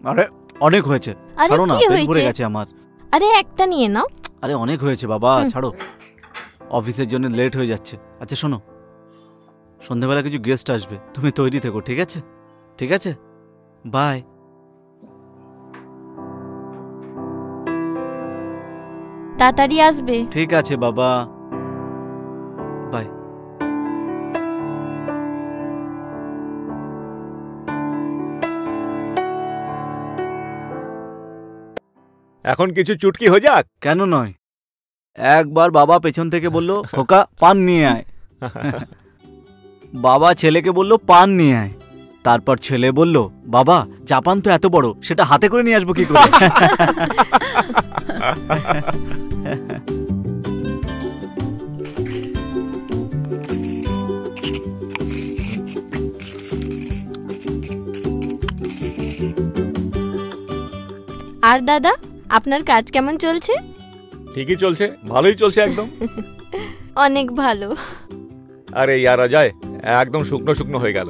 আরে অনেক হয়েছে, আরে ছাড়ো না, কি পেট ভরে হয়েছে? গেছে আমার। আরে একটা নিয়ে নাও। আরে অনেক হয়েছে বাবা, ছাড়ো, অফিসের জন্য লেট হয়ে যাচ্ছে। আচ্ছা শোনো, সন্ধ্যাবেলা কিছু গেস্ট আসবে, তুমি তৈরি থেকো, ঠিক আছে? ঠিক আছে, বাই। তাড়াতাড়ি আসবে। ঠিক আছে বাবা, বাই। এখন কিছু চুটকি হয়ে যাক। কেন নয়, একবার বাবা পেছন থেকে বলল খোকা পান নিয়ে আয়। বাবা ছেলেকে বলল পান নিয়ে আয়। তারপর ছেলে বলল বাবা চা পান তো এত বড়, সেটা হাতে করে নিয়ে আসবো কি করে? আর দাদা, আপনার কাজ কেমন চলছে? ঠিকই চলছে, ভালোই চলছে একদম। অনেক ভালো। আরে ইয়ার অজয়, একদম শুকনো শুকনো হয়ে গেল।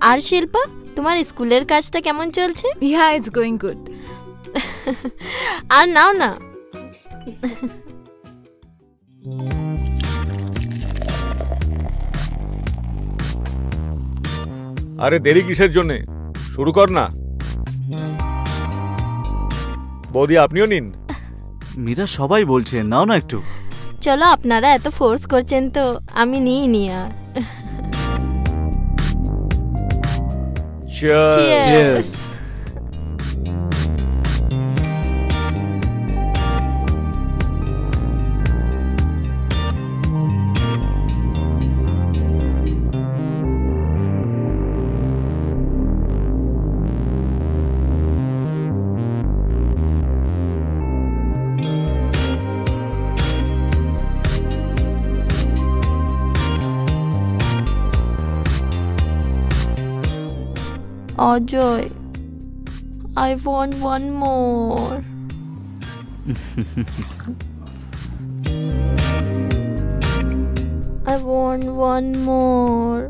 আর শিল্পা, তোমার স্কুলের কাজটা কেমন চলছে? Yeah, it's going good. আর নাও না। আরে দেরি কিসের জন্য, শুরু কর না। বৌদি আপনিও নিন। মীরা সবাই বলছে নাও না একটু। চলো, আপনারা এত ফোর্স করছেন তো আমি নিই আর। Cheers. Ajoy, I want one more. I want one more.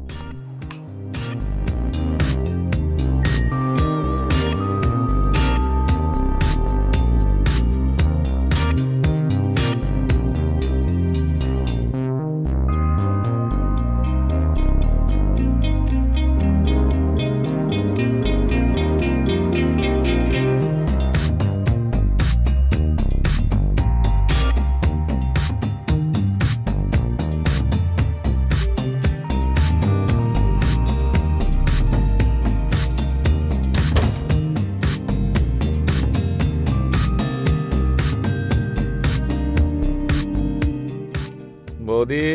বৌদি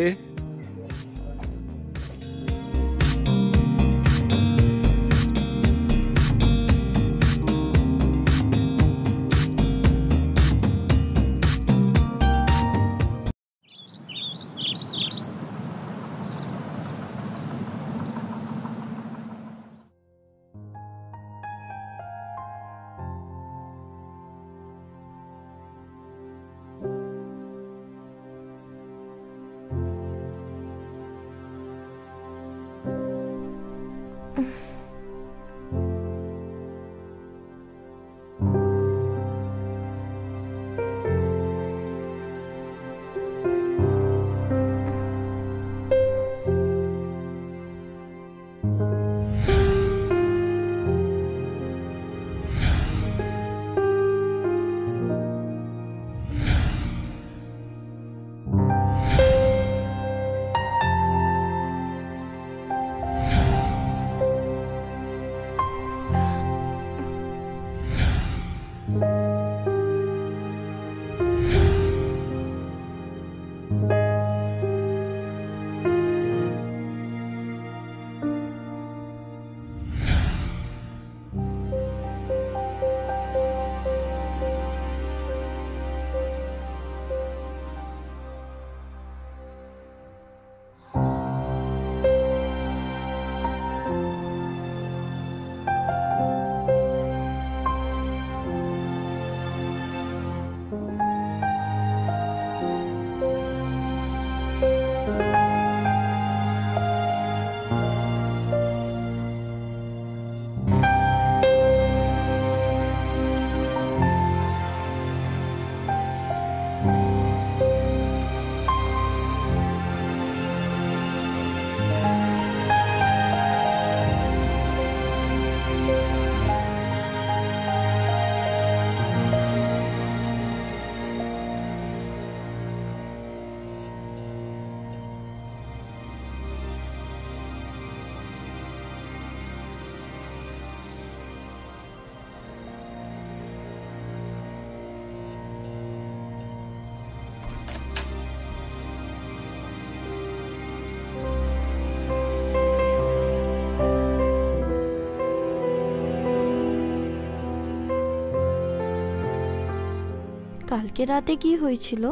কালকে রাতে কি হয়েছিল?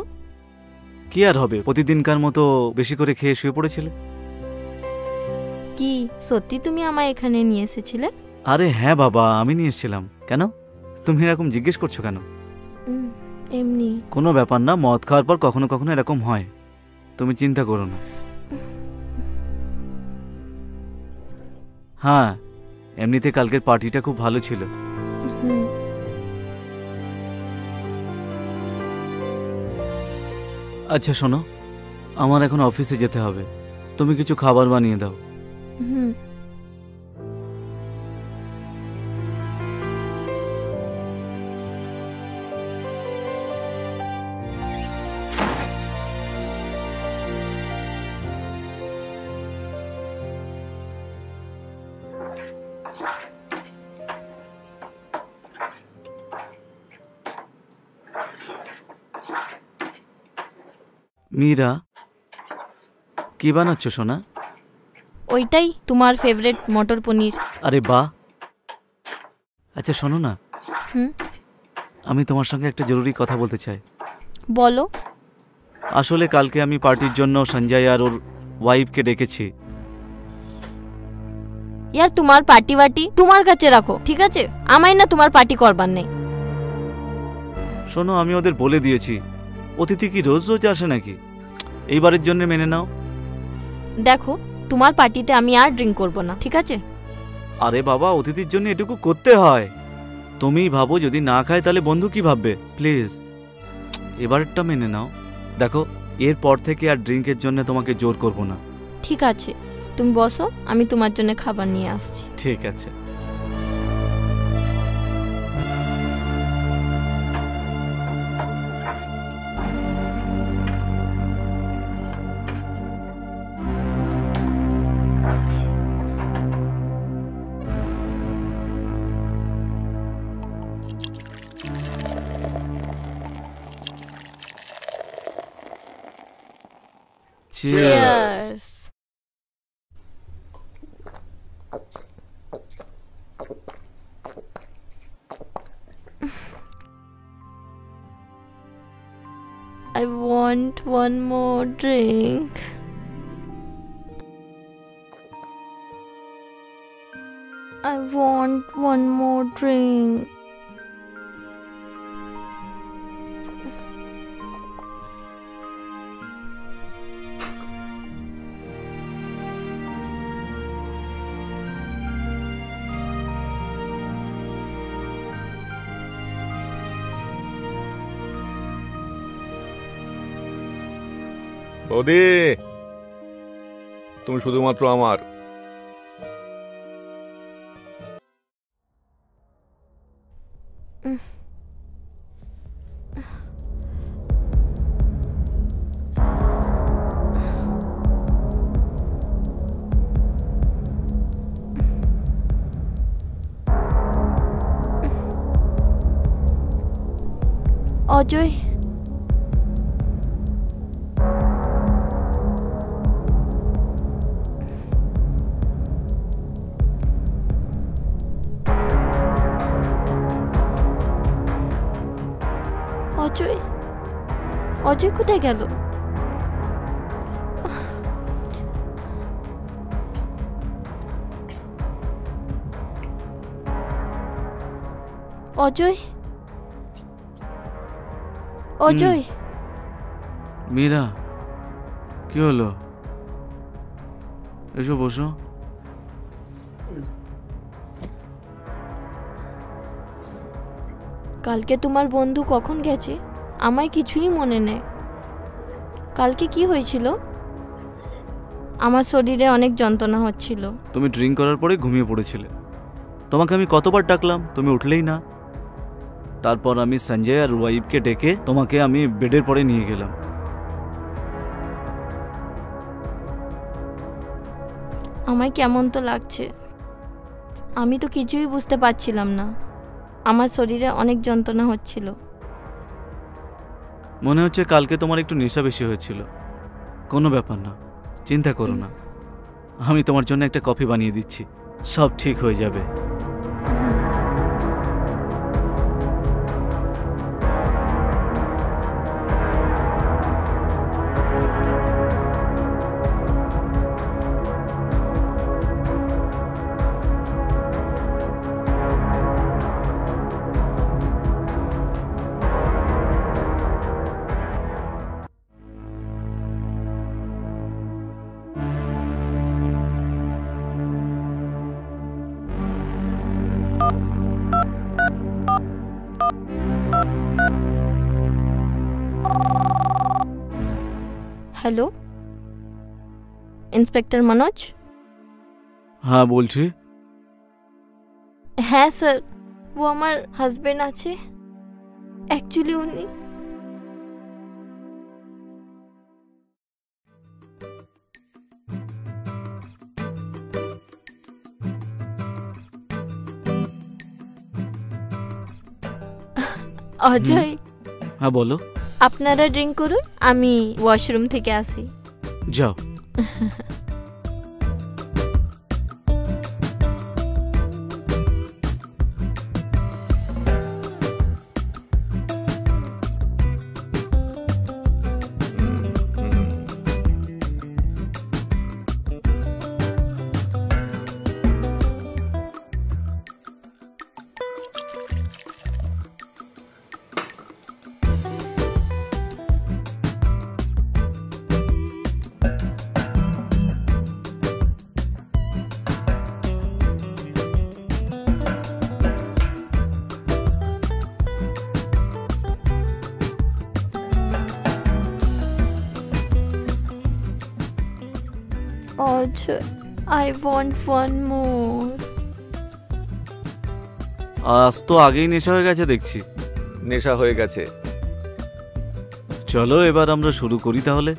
কি আর হবে, প্রতিদিনকার মতো বেশি করে খেয়ে শুয়ে পড়েছিলে। কি সত্যি তুমি আমায় এখানে নিয়ে এসেছিলে? আরে হ্যাঁ বাবা, আমি নিয়ে এসেছিলাম। কেন তুমি এরকম জিজ্ঞেস করছো কেন? এমনি। কোনো ব্যাপার না, মদ খাওয়ার পর কখনো কখনো এরকম হয়, তুমি চিন্তা করো না। হ্যাঁ, এমনিতে কালকের পার্টিটা খুব ভালো ছিল। আচ্ছা শোনো, আমার এখন অফিসে যেতে হবে, তুমি কিছু খাবার বানিয়ে দাও। মীরা, কি বানাচ্ছ সোনা? ওইটাই তোমার ফেভারিট মটর পনির। আরে বাহ। আচ্ছা শোনো না, আমি তোমার সঙ্গে একটা জরুরি কথা বলতে চাই। বলো। আসলে কালকে আমি পার্টির জন্য সঞ্জয় আর ওর ওয়াইফকে ডেকেছি। ইয়ার তোমার পার্টি ওয়াটি তোমার কাছে রাখো, ঠিক আছে? আমায় না তোমার পার্টি করবার নেই। শোনো, আমি ওদের বলে দিয়েছি, অতিথি কি রোজ রোজ আসে নাকি? এইবারের জন্য মেনে নাও। দেখো, তোমার পার্টিতে আমি আর ড্রিঙ্ক করব না, ঠিক আছে? আরে বাবা, অতিথির জন্য এটুকু করতে হয়। তুমিই ভাবো, যদি না খায় তাহলে বন্ধু কি ভাববে? প্লিজ এবারটা মেনে নাও। দেখো, এরপর থেকে আর ড্রিঙ্কের জন্য তোমাকে জোর করব না। ঠিক আছে, তুমি বসো, আমি তোমার জন্য খাবার নিয়ে আসছি। ঠিক আছে। Cheers. I want one more drink. I want one more drink. বৌদি, তুমি শুধুমাত্র আমার। অজয়, অজয়, অজয় কোথায় গেল? অজয়, অজয়। মীরা, কি হলো? এসো বসো। কালকে তোমার বন্ধু কখন গেছে? আমায় কিছুই মনে নেই। কালকে কি হয়েছিল? আমার শরীরে অনেক যন্ত্রণা হচ্ছিল। তুমি ড্রিঙ্ক করার পরে ঘুমিয়ে পড়েছিলে। তোমাকে আমি কতবার ডাকলাম, তুমি উঠলেই না। তারপর আমি সঞ্জয় আর ওয়াইফকে ডেকে তোমাকে আমি বেডের পরে নিয়ে গেলাম। আমায় কেমন তো লাগছে, আমি তো কিছুই বুঝতে পারছিলাম না। আমার শরীরে অনেক যন্ত্রণা হচ্ছিল। মনে হচ্ছে কালকে তোমার একটু নেশা বেশি হয়েছিল। কোনো ব্যাপার না, চিন্তা করো না, আমি তোমার জন্য একটা কফি বানিয়ে দিচ্ছি, সব ঠিক হয়ে যাবে। Hello, inspector Manoj? হ্যাঁ বলছি। হ্যাঁ স্যার, ও আমার হাজবেন্ড আছে। অ্যাকচুয়ালি উনি অজয়, হ্যাঁ বলো। আপনারা ড্রিঙ্ক করুন, আমি ওয়াশরুম থেকে আসি। যাও। Ajay, I want one more. আজ তো আগেই নেশা হয়ে গেছে দেখছি। নেশা হয়ে গেছে। চলো এবার আমরা শুরু করি তাহলে।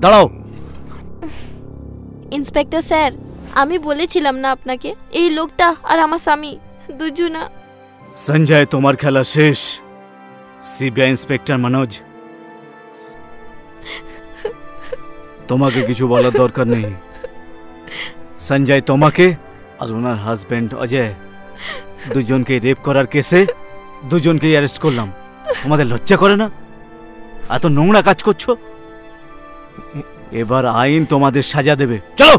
দাঁড়াও। ইন্সপেক্টর স্যার, আমি বলেছিলাম না আপনাকে, এই লোকটা আর আমার স্বামী দুজনা। সঞ্জয়, তোমার খেলা শেষ। সিবিআই ইন্সপেক্টর মনোজ, তোমাকে কিছু বলার দরকার নেই। সঞ্জয় তোমাকে আর ওনার হাজবেন্ড অজয় দুজনকে রেপ করার কেসে দুজনকেই অ্যারেস্ট করলাম। তোমাদের লজ্জা করে না? এত নোংরা কাজ করছো। এবার আইন তোমাদের সাজা দেবে। চলো।